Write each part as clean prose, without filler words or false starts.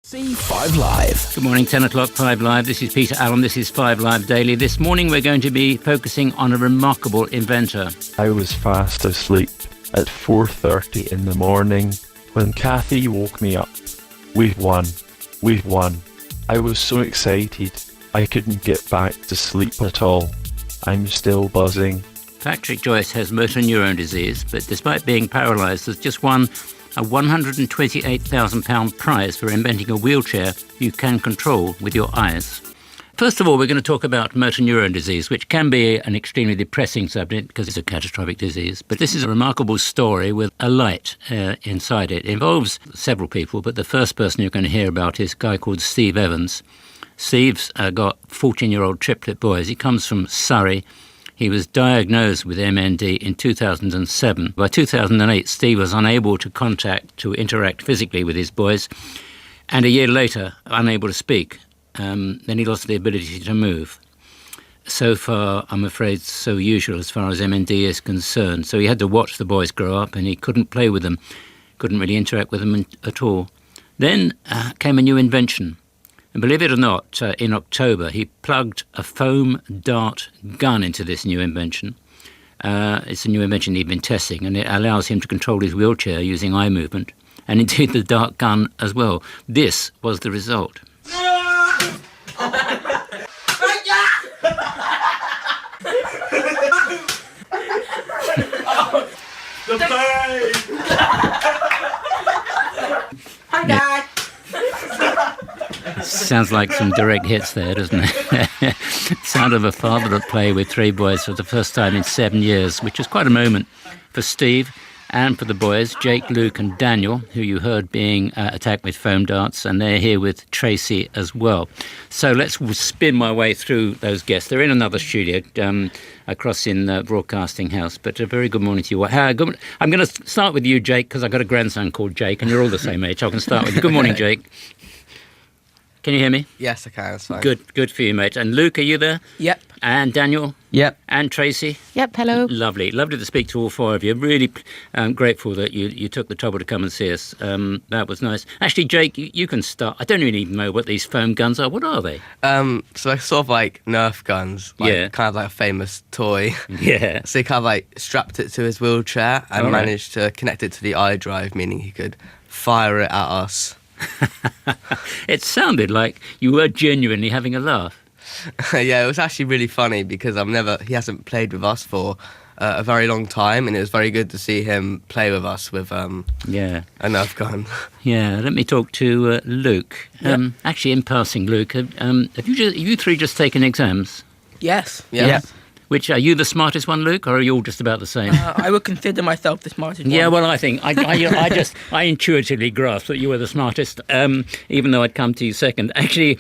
See 5 Live. Good morning, 10 o'clock, 5 Live. This is Peter Allen. This is 5 Live Daily. This morning we're going to be focusing on a remarkable inventor. I was fast asleep at 4:30 in the morning when Kathy woke me up. We've won. We've won. I was so excited I couldn't get back to sleep at all. I'm still buzzing. Patrick Joyce has motor neurone disease, but despite being paralysed, has just won a £128,000 prize for inventing a wheelchair you can control with your eyes. First of all, we're going to talk about motor neurone disease, which can be an extremely depressing subject because it's a catastrophic disease. But this is a remarkable story with a light inside it. It involves several people, but the first person you're going to hear about is a guy called Steve Evans. Steve's got 14-year-old triplet boys. He comes from Surrey. He was diagnosed with MND in 2007. By 2008, Steve was unable to interact physically with his boys, and a year later, unable to speak. Then he lost the ability to move. So far, I'm afraid, so usual as far as MND is concerned. So he had to watch the boys grow up, and he couldn't play with them, couldn't really interact with them at all. Then came a new invention. And believe it or not, in October, he plugged a foam dart gun into this new invention. It's a new invention he'd been testing, and it allows him to control his wheelchair using eye movement, and indeed the dart gun as well. This was the result. The pain! Hi, Dad! Sounds like some direct hits there, doesn't it? Sound of a father at play with 3 boys for the first time in 7 years, which was quite a moment for Steve and for the boys, Jake, Luke and Daniel, who you heard being attacked with foam darts, and they're here with Tracy as well. So let's spin my way through those guests. They're in another studio across in the Broadcasting House, but a very good morning to you. I'm going to start with you, Jake, because I've got a grandson called Jake, and you're all the same age. I can start with you. Good morning, Jake. Can you hear me? Yes, I can. That's fine. Good for you, mate. And Luke, are you there? Yep. And Daniel? Yep. And Tracy? Yep, hello. Lovely to speak to all 4 of you. Really grateful that you took the trouble to come and see us. That was nice. Actually, Jake, you can start. I don't really know what these foam guns are. What are they? So they're sort of like Nerf guns. Yeah. Kind of like a famous toy. Yeah. So he kind of like strapped it to his wheelchair and All right. managed to connect it to the iDrive, meaning he could fire it at us. It sounded like you were genuinely having a laugh. Yeah, it was actually really funny because he hasn't played with us for a very long time, and it was very good to see him play with us with a Nerf gun. Yeah, let me talk to Luke. Actually, in passing, Luke, have you 3 just taken exams? Yes. Yeah. Which, are you the smartest one, Luke, or are you all just about the same? I would consider myself the smartest one. Yeah, well, I think I intuitively grasped that you were the smartest, even though I'd come to you second. Actually,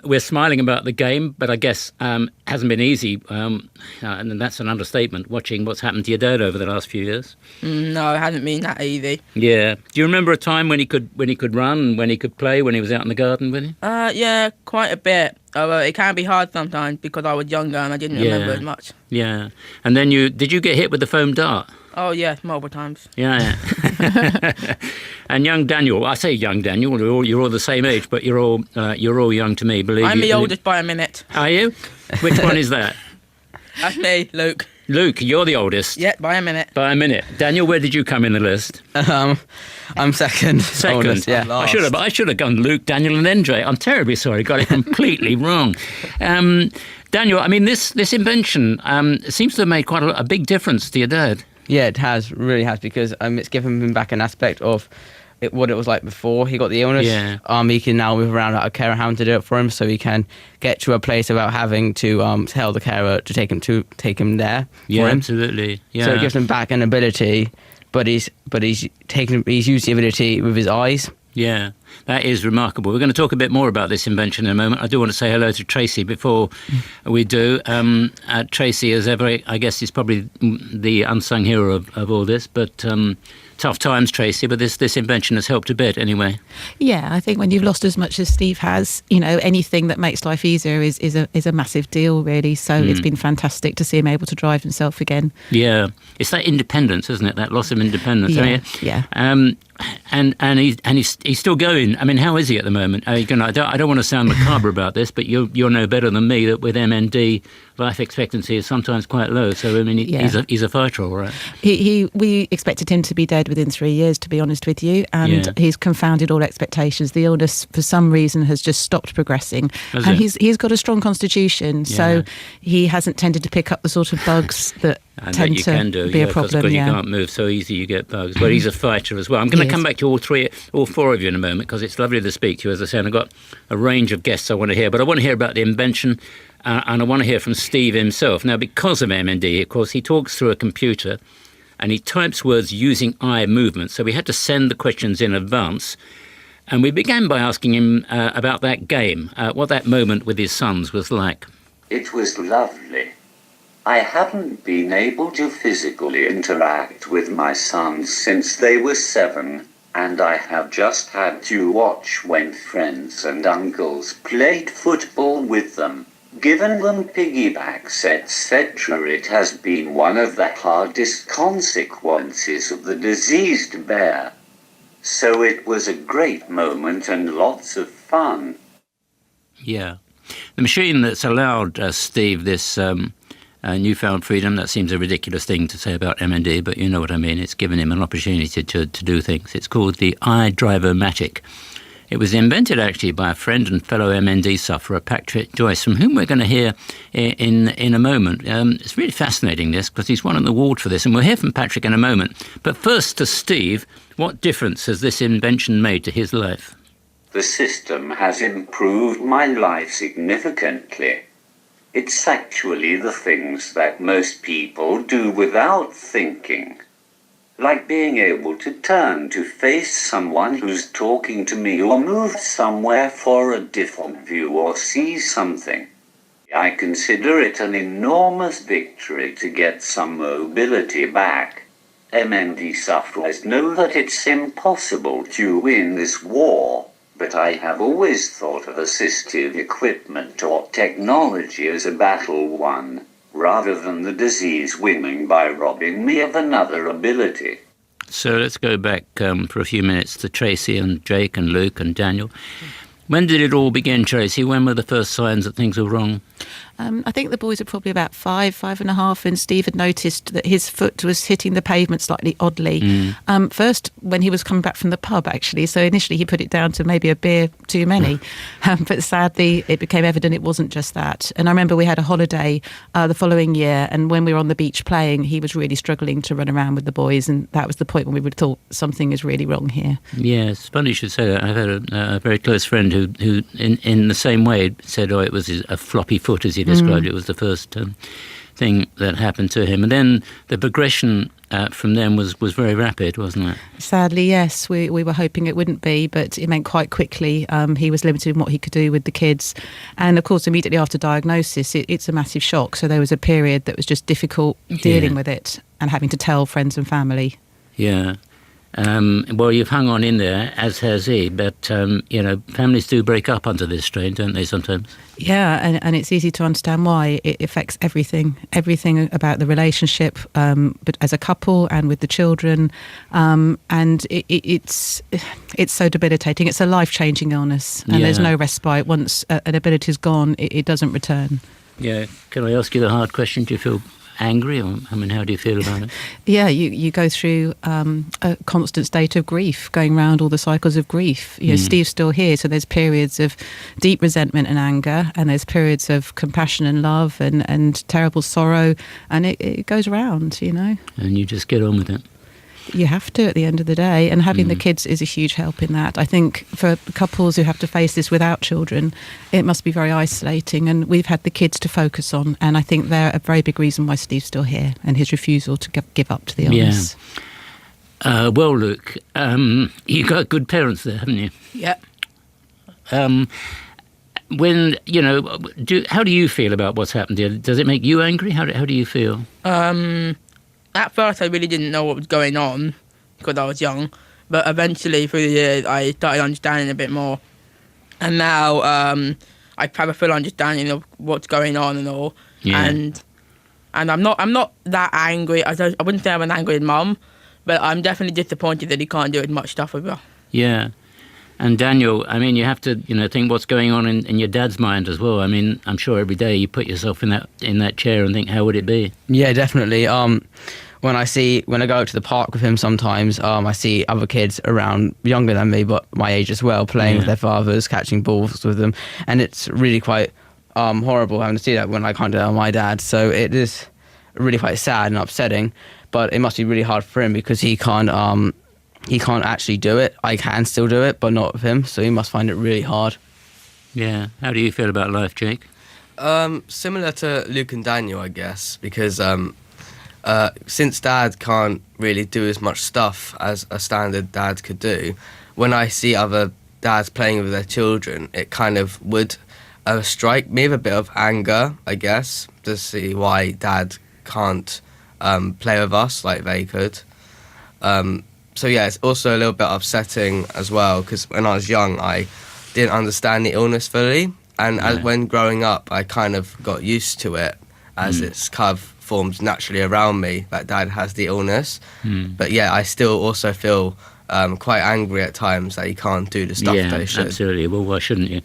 we're smiling about the game, but I guess hasn't been easy, and that's an understatement. Watching what's happened to your dad over the last few years. No, it hasn't been that easy. Yeah. Do you remember a time when he could run, when he could play, when he was out in the garden with you? Yeah, quite a bit. Although it can be hard sometimes because I was younger and I didn't remember as much. Yeah. And then did you get hit with the foam dart? Oh yes, multiple times. Yeah. And young Daniel, I say young Daniel, you're all the same age, but you're all young to me. I'm the oldest by a minute. Are you? Which one is that? That's me, Luke. Luke, you're the oldest. Yeah, by a minute. By a minute. Daniel, where did you come in the list? I'm second. Second. Oldest, yeah. I should have gone Luke, Daniel, and then Jay. I'm terribly sorry. Got it completely wrong. Daniel, I mean, this invention seems to have made quite a big difference to your dad. Yeah, it really has, because it's given him back an aspect of what it was like before he got the illness. Yeah. He can now move around without a carer having to do it for him, so he can get to a place without having to tell the carer to take him there. Yeah, for him. absolutely. Yeah. So it gives him back an ability, but he's used the ability with his eyes. Yeah, that is remarkable. We're going to talk a bit more about this invention in a moment. I do want to say hello to Tracy before we do. Tracy, as ever, I guess, is probably the unsung hero of all this, but tough times, Tracy, but this invention has helped a bit anyway. Yeah, I think when you've lost as much as Steve has, anything that makes life easier is a massive deal, really. So it's been fantastic to see him able to drive himself again. Yeah, it's that independence, isn't it? That loss of independence. Yeah. he's still going. I mean, how is he at the moment? I don't want to sound macabre about this, but you'll know better than me that with MND, life expectancy is sometimes quite low. So I mean, he's a fighter, all right. We expected him to be dead within 3 years, to be honest with you, and he's confounded all expectations. The illness, for some reason, has just stopped progressing, and he's got a strong constitution, so he hasn't tended to pick up the sort of bugs that tend to be a problem. Because you can't move so easy, you get bugs. But he's a fighter as well. I'm going to come back to all four of you in a moment, because it's lovely to speak to you. As I said, I've got a range of guests I want to hear, but I want to hear about the invention, and I want to hear from Steve himself. Now, because of MND, of course, he talks through a computer, and he types words using eye movement. So we had to send the questions in advance. And we began by asking him about that game, what that moment with his sons was like. It was lovely. I haven't been able to physically interact with my sons since they were 7, and I have just had to watch when friends and uncles played football with them, given them piggybacks, etc. It has been one of the hardest consequences of the diseased bear. So it was a great moment and lots of fun. Yeah. The machine that's allowed Steve this newfound freedom, that seems a ridiculous thing to say about MND, but you know what I mean. It's given him an opportunity to do things. It's called the Eyedrivomatic. It was invented actually by a friend and fellow MND sufferer, Patrick Joyce, from whom we're going to hear in a moment. It's really fascinating, this, because he's won an award for this, and we'll hear from Patrick in a moment. But first to Steve, what difference has this invention made to his life? The system has improved my life significantly. It's actually the things that most people do without thinking. Like being able to turn to face someone who's talking to me, or move somewhere for a different view, or see something. I consider it an enormous victory to get some mobility back. MND sufferers know that it's impossible to win this war. But I have always thought of assistive equipment or technology as a battle won, rather than the disease winning by robbing me of another ability. So let's go back for a few minutes to Tracy and Jake and Luke and Daniel. When did it all begin, Tracy? When were the first signs that things were wrong? I think the boys were probably about 5.5, and Steve had noticed that his foot was hitting the pavement slightly oddly. First, when he was coming back from the pub, actually. So initially he put it down to maybe a beer too many. But sadly, it became evident it wasn't just that. And I remember we had a holiday the following year, and when we were on the beach playing, he was really struggling to run around with the boys, and that was the point when we would have thought something is really wrong here. Yeah, it's funny you should say that. I've had a very close friend who in the same way said, it was a floppy foot, as he described it. Was the first thing that happened to him, and then the progression from then was very rapid, wasn't it? Sadly, yes. We were hoping it wouldn't be, but it meant quite quickly he was limited in what he could do with the kids, and of course immediately after diagnosis it's a massive shock. So there was a period that was just difficult dealing with it and having to tell friends and family. Yeah. Well, you've hung on in there, as has he, but, families do break up under this strain, don't they, sometimes? Yeah, and it's easy to understand why. It affects everything about the relationship, but as a couple and with the children, and it's so debilitating. It's a life-changing illness, and there's no respite. Once an ability is gone, it doesn't return. Yeah. Can I ask you the hard question? Do you feel angry, or how do you feel about it? Yeah, you go through a constant state of grief, going round all the cycles of grief. Steve's still here, so there's periods of deep resentment and anger, and there's periods of compassion and love and terrible sorrow, and it goes around, And you just get on with it. You have to at the end of the day, and having the kids is a huge help in that. I think for couples who have to face this without children, it must be very isolating, and we've had the kids to focus on, and I think they're a very big reason why Steve's still here and his refusal to give up to the illness. Well, Luke, you've got good parents there, haven't you? Yeah. When, how do you feel about what's happened here? Does it make you angry? How do you feel? At first, I really didn't know what was going on because I was young, but eventually, through the years, I started understanding a bit more. And now I have a full understanding of what's going on and all. Yeah. And I'm not that angry. I wouldn't say I'm an angry mum, But I'm definitely disappointed that he can't do as much stuff with her. Yeah. And Daniel, I mean, you have to, think what's going on in your dad's mind as well. I mean, I'm sure every day you put yourself in that chair and think, how would it be? Yeah, definitely. When I go out to the park with him sometimes, I see other kids around younger than me, but my age as well, playing with their fathers, catching balls with them. And it's really quite horrible having to see that when I can't do that with my dad. So it is really quite sad and upsetting, but it must be really hard for him because he can't actually do it. I can still do it, but not with him, so he must find it really hard. Yeah. How do you feel about life, Jake? Similar to Luke and Daniel, I guess, because since Dad can't really do as much stuff as a standard dad could do, when I see other dads playing with their children, it kind of would strike me with a bit of anger, I guess, to see why Dad can't play with us like they could. So yeah, it's also a little bit upsetting as well, because when I was young, I didn't understand the illness fully, and when growing up, I kind of got used to it as it's kind of formed naturally around me that Dad has the illness. But yeah, I still also feel quite angry at times that he can't do the stuff that he should. Absolutely. Well, why shouldn't you?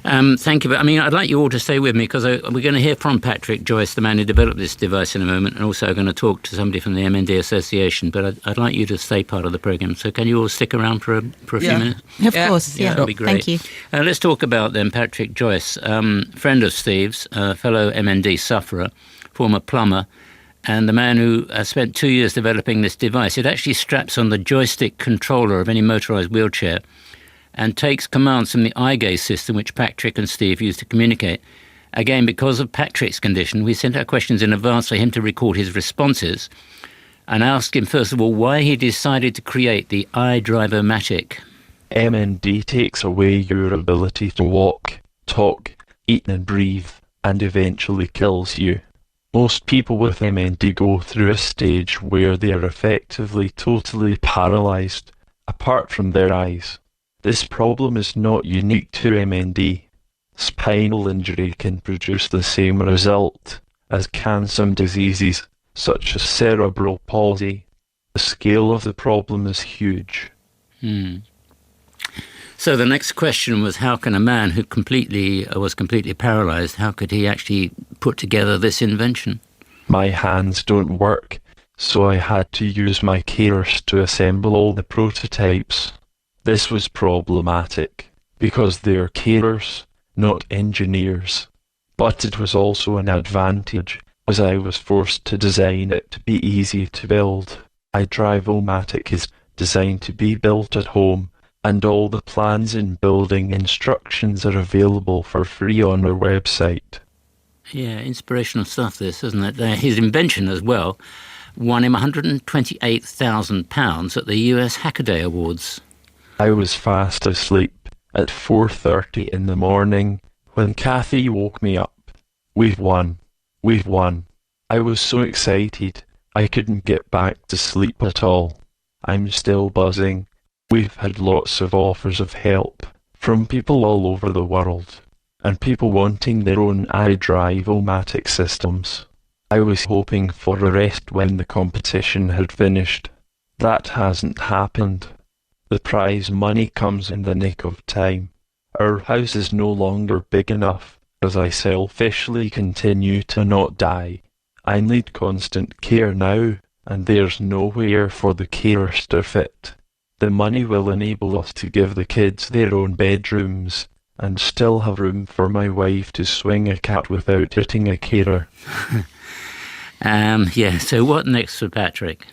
Thank you. But I mean, I'd like you all to stay with me because we're going to hear from Patrick Joyce, the man who developed this device, in a moment, and also going to talk to somebody from the MND Association. But I'd like you to stay part of the programme. So can you all stick around for a few minutes? Of course, yeah. That'd be great. Thank you. Let's talk about then Patrick Joyce, friend of Steve's, fellow MND sufferer, former plumber, and the man who spent 2 years developing this device. It actually straps on the joystick controller of any motorised wheelchair and takes commands from the eye gaze system, which Patrick and Steve use to communicate. Again, because of Patrick's condition, we sent out questions in advance for him to record his responses and asked him, first of all, why he decided to create the Eyedrivomatic. MND takes away your ability to walk, talk, eat and breathe, and eventually kills you. Most people with MND go through a stage where they are effectively totally paralysed, apart from their eyes. This problem is not unique to MND. Spinal injury can produce the same result, as can some diseases, such as cerebral palsy. The scale of the problem is huge. So the next question was, how can a man who was completely paralysed, how could he actually put together this invention? My hands don't work, so I had to use my carers to assemble all the prototypes. This was problematic, because they're carers, not engineers. But it was also an advantage, as I was forced to design it to be easy to build. Eyedrivomatic is designed to be built at home, and all the plans and building instructions are available for free on our website. Yeah, inspirational stuff this, isn't it? His invention as well won him £128,000 at the US Hackaday Awards. I was fast asleep at 4:30 in the morning when Kathy woke me up. We've won. We've won. I was so excited I couldn't get back to sleep at all. I'm still buzzing. We've had lots of offers of help from people all over the world, and people wanting their own Eyedrivomatic systems. I was hoping for a rest when the competition had finished. That hasn't happened. The prize money comes in the nick of time. Our house is no longer big enough, as I selfishly continue to not die. I need constant care now, and there's nowhere for the carers to fit. The money will enable us to give the kids their own bedrooms, and still have room for my wife to swing a cat without hitting a carer. So what next for Patrick?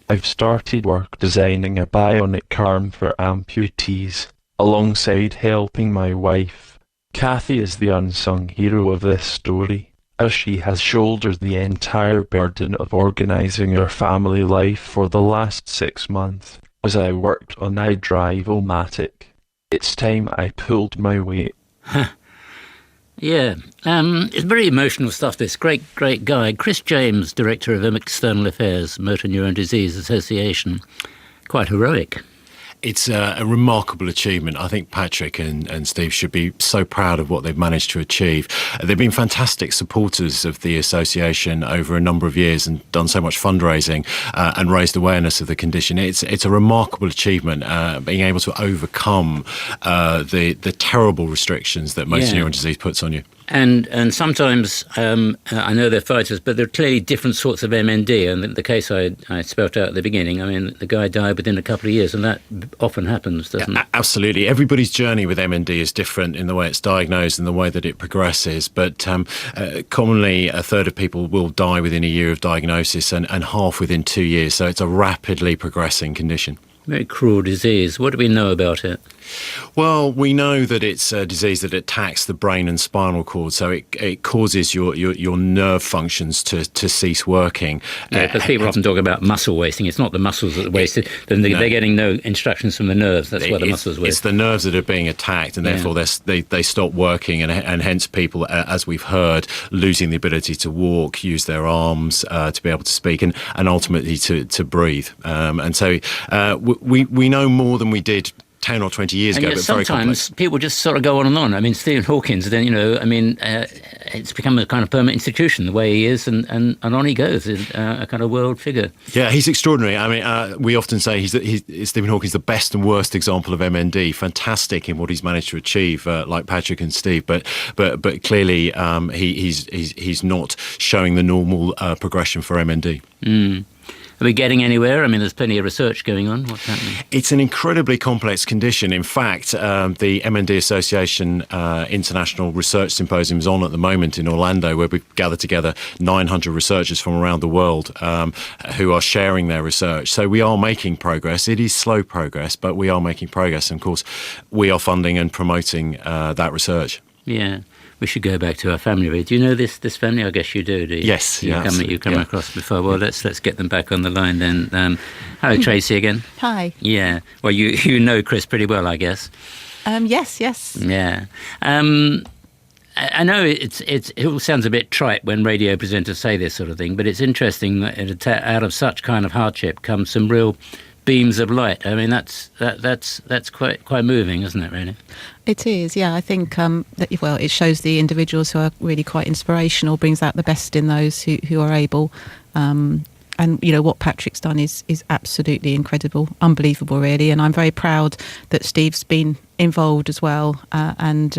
I've started work designing a bionic arm for amputees, alongside helping my wife. Kathy is the unsung hero of this story, as she has shouldered the entire burden of organising our family life for the last 6 months, as I worked on Eyedrivomatic. It's time I pulled my weight. Yeah, it's very emotional stuff, this. Great guy. Chris James, Director of External Affairs, Motor Neurone Disease Association. Quite heroic. It's a remarkable achievement. I think Patrick and Steve should be so proud of what they've managed to achieve. They've been fantastic supporters of the association over a number of years and done so much fundraising and raised awareness of the condition. It's a remarkable achievement, being able to overcome the terrible restrictions that motor neuron disease puts on you. And sometimes, I know they're fighters, but there are clearly different sorts of MND. And the case I spelt out at the beginning, I mean, the guy died within a couple of years, and that often happens, doesn't it? Absolutely. Everybody's journey with MND is different in the way it's diagnosed and the way that it progresses. But commonly, a third of people will die within a year of diagnosis and half within 2 years. So it's a rapidly progressing condition. Very cruel disease. What do we know about it? Well, we know that it's a disease that attacks the brain and spinal cord, so it causes your nerve functions to cease working. Yeah, because people often talk about muscle wasting. It's not the muscles that are wasted. They're getting no instructions from the nerves. That's why the muscles waste. It's the nerves that are being attacked, and therefore they stop working, and hence people, as we've heard, losing the ability to walk, use their arms to be able to speak, and ultimately to breathe. And so we know more than we did 10 or 20 years ago, but very complex. Sometimes people just sort of go on and on. I mean, Stephen Hawkins, then, it's become a kind of permanent institution, the way he is, and on he goes, a kind of world figure. Yeah, he's extraordinary. I mean, we often say Stephen Hawking's the best and worst example of MND, fantastic in what he's managed to achieve, like Patrick and Steve, but clearly he's not showing the normal progression for MND. Mm. Are we getting anywhere? I mean, there's plenty of research going on. What's happening? It's an incredibly complex condition. In fact, the MND Association International Research Symposium is on at the moment in Orlando, where we've gathered together 900 researchers from around the world who are sharing their research. So we are making progress. It is slow progress, but we are making progress. And of course, we are funding and promoting that research. Yeah. We should go back to our family. Do you know this family? I guess you do you? Yes. You've come across before. Well, let's get them back on the line then. Hello, Tracy again. Hi. Yeah. Well, you know Chris pretty well, I guess. Yes. Yeah. I know it all sounds a bit trite when radio presenters say this sort of thing, but it's interesting that out of such kind of hardship comes some real beams of light. I mean, that's quite moving, isn't it, really? It is, yeah. I think it shows the individuals who are really quite inspirational, brings out the best in those who are able. And what Patrick's done is absolutely incredible, unbelievable, really. And I'm very proud that Steve's been involved as well. It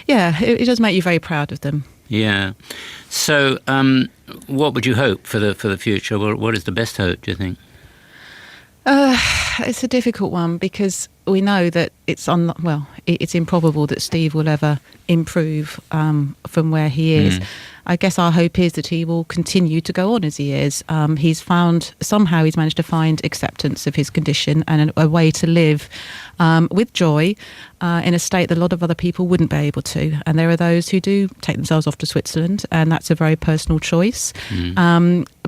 does make you very proud of them. Yeah. So, what would you hope for the future? What is the best hope, do you think? It's a difficult one because we know that it's improbable that Steve will ever improve from where he is. I guess our hope is that he will continue to go on as he is. He's managed to find acceptance of his condition and a way to live with joy in a state that a lot of other people wouldn't be able to. And there are those who do take themselves off to Switzerland, and that's a very personal choice.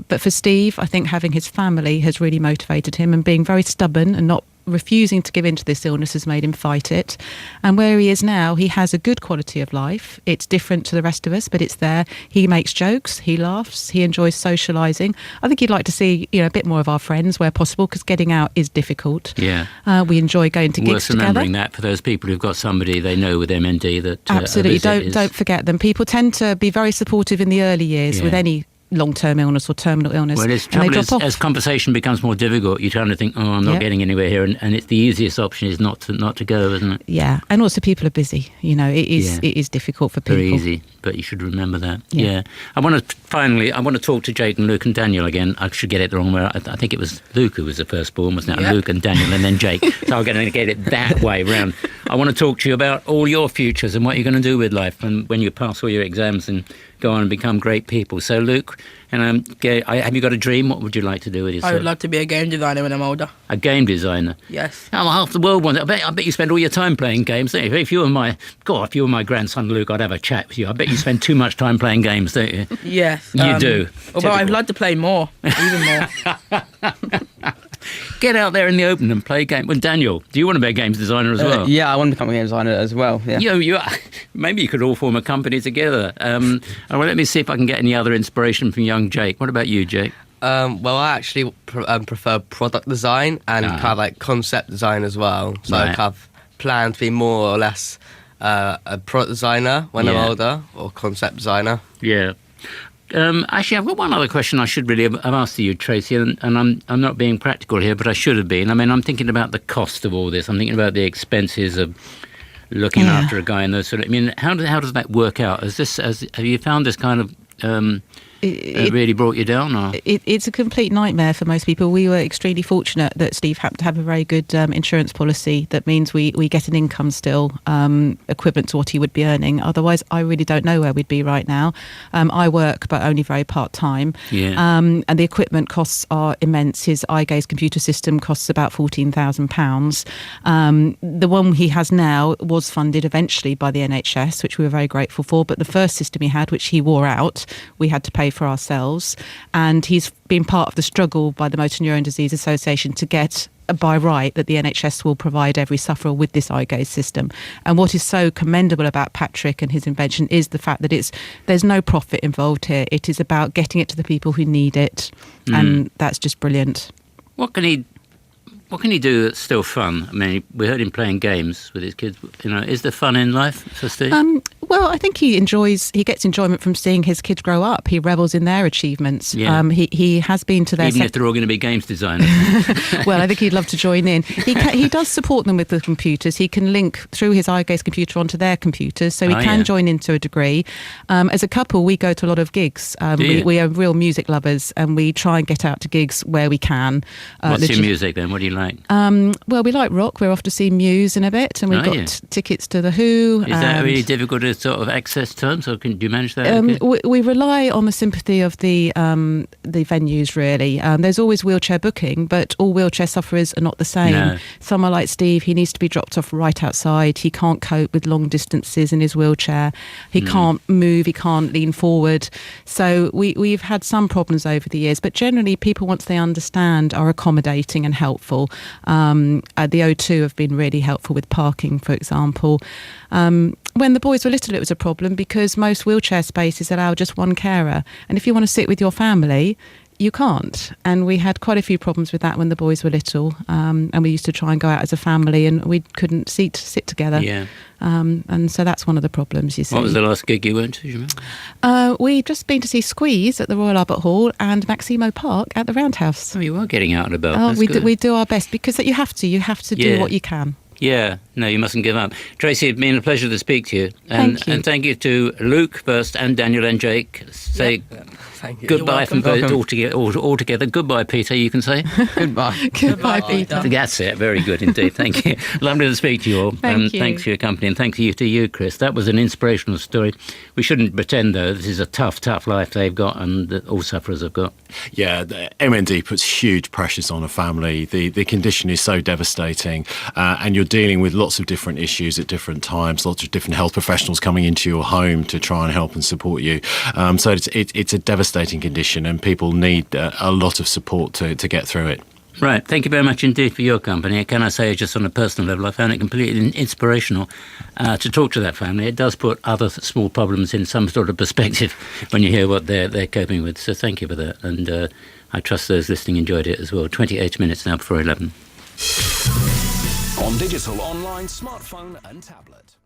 But for Steve, I think having his family has really motivated him, and being very stubborn and not refusing to give in to this illness has made him fight it. And where he is now, he has a good quality of life. It's different to the rest of us, but it's there. He makes jokes, he laughs, he enjoys socialising. I think he'd like to see a bit more of our friends where possible, because getting out is difficult. Yeah. We enjoy going to gigs together. Worth remembering that for those people who've got somebody they know with MND that absolutely don't forget them. People tend to be very supportive in the early years with any long-term illness or terminal illness. Well, as conversation becomes more difficult, you kind of think, I'm not getting anywhere here, and it's the easiest option is not to go, isn't it? Yeah, and also people are busy. It is difficult for people. Very easy, but you should remember that. Yeah. I want to talk to Jake and Luke and Daniel again. I should get it the wrong way. I think it was Luke who was the firstborn, wasn't it? Yeah. Luke and Daniel, and then Jake. So I'm going to get it that way round. I want to talk to you about all your futures and what you're going to do with life when you pass all your exams and go on and become great people. So, Luke, have you got a dream? What would you like to do with yourself? I would love to be a game designer when I'm older. A game designer? Yes. Half the world wants it. I bet you spend all your time playing games, don't you? If you were my grandson Luke, I'd have a chat with you. I bet you spend too much time playing games, don't you? Yes. You do. Although I'd like to play more, even more. Get out there in the open and play games. Well, Daniel, do you want to be a games designer as well? Yeah, I want to become a game designer as well. Yeah. Maybe you could all form a company together. Well, let me see if I can get any other inspiration from young Jake. What about you, Jake? Well, I actually prefer product design and kind of like concept design as well. So I Right. kind of plan to be more or less a product designer when I'm Yeah. older, or concept designer. Yeah. Actually, I've got one other question I should really have asked you, Tracy, and I'm not being practical here, but I should have been. I mean, I'm thinking about the cost of all this. I'm thinking about the expenses of looking Yeah. after a guy and those sort of. I mean, how does that work out? Have you found this kind of really brought you down? Or? It's a complete nightmare for most people. We were extremely fortunate that Steve happened to have a very good insurance policy that means we get an income still equivalent to what he would be earning. Otherwise, I really don't know where we'd be right now. I work, but only very part-time. Yeah. And the equipment costs are immense. His eye gaze computer system costs about £14,000. The one he has now was funded eventually by the NHS, which we were very grateful for. But the first system he had, which he wore out, we had to pay for ourselves, and he's been part of the struggle by the Motor Neurone Disease Association to get by right that the NHS will provide every sufferer with this eye gaze system. And what is so commendable about Patrick and his invention is the fact that there's no profit involved here. It is about getting it to the people who need it, and that's just brilliant. What can he do that's still fun? I mean, we heard him playing games with his kids. You know, is there fun in life for Steve? Well, I think he gets enjoyment from seeing his kids grow up. He revels in their achievements. Yeah. He has been to their... Even if they're all going to be games designers. Well, I think he'd love to join in. He does support them with the computers. He can link through his eye gaze computer onto their computers, so he can join in to a degree. As a couple, we go to a lot of gigs. We are real music lovers, and we try and get out to gigs where we can. What's your music then? What do you like? Well, we like rock. We're off to see Muse in a bit, and we've got tickets to The Who. Is that really difficult to sort of access terms, or do you manage that? Okay? We rely on the sympathy of the venues, really. There's always wheelchair booking, but all wheelchair sufferers are not the same. No. Someone like Steve, he needs to be dropped off right outside. He can't cope with long distances in his wheelchair. He can't move. He can't lean forward. So we've had some problems over the years, but generally people, once they understand, are accommodating and helpful. The O2 have been really helpful with parking, for example. When the boys were little, it was a problem because most wheelchair spaces allow just one carer. And if you want to sit with your family, you can't. And we had quite a few problems with that when the boys were little. And we used to try and go out as a family and we couldn't sit together. Yeah. And so that's one of the problems, you see. What was the last gig you went to, do you remember? We'd just been to see Squeeze at the Royal Albert Hall and Maximo Park at the Roundhouse. Oh, you are getting out and about. We do our best because you have to do what you can. Yeah, no, you mustn't give up. Tracy, it's been a pleasure to speak to you. Thank you. And thank you to Luke first and Daniel and Jake. Say Thank you. goodbye from both all together. Goodbye, Peter, you can say. Goodbye. Goodbye, Peter. That's it. Very good indeed. Thank you. Lovely to speak to you all. Thank you. Thanks for your company, and thank you to you, Chris. That was an inspirational story. We shouldn't pretend, though, this is a tough life they've got and that all sufferers have got. Yeah, the MND puts huge pressures on a family. The condition is so devastating, and you're dealing with lots of different issues at different times, lots of different health professionals coming into your home to try and help and support you. So it's a devastating condition, and people need a lot of support to get through it. Right, thank you very much indeed for your company. Can I say, just on a personal level, I found it completely inspirational to talk to that family. It does put other small problems in some sort of perspective when you hear what they're coping with. So thank you for that, and I trust those listening enjoyed it as well. 28 minutes now before 11. On digital, online, smartphone and tablet.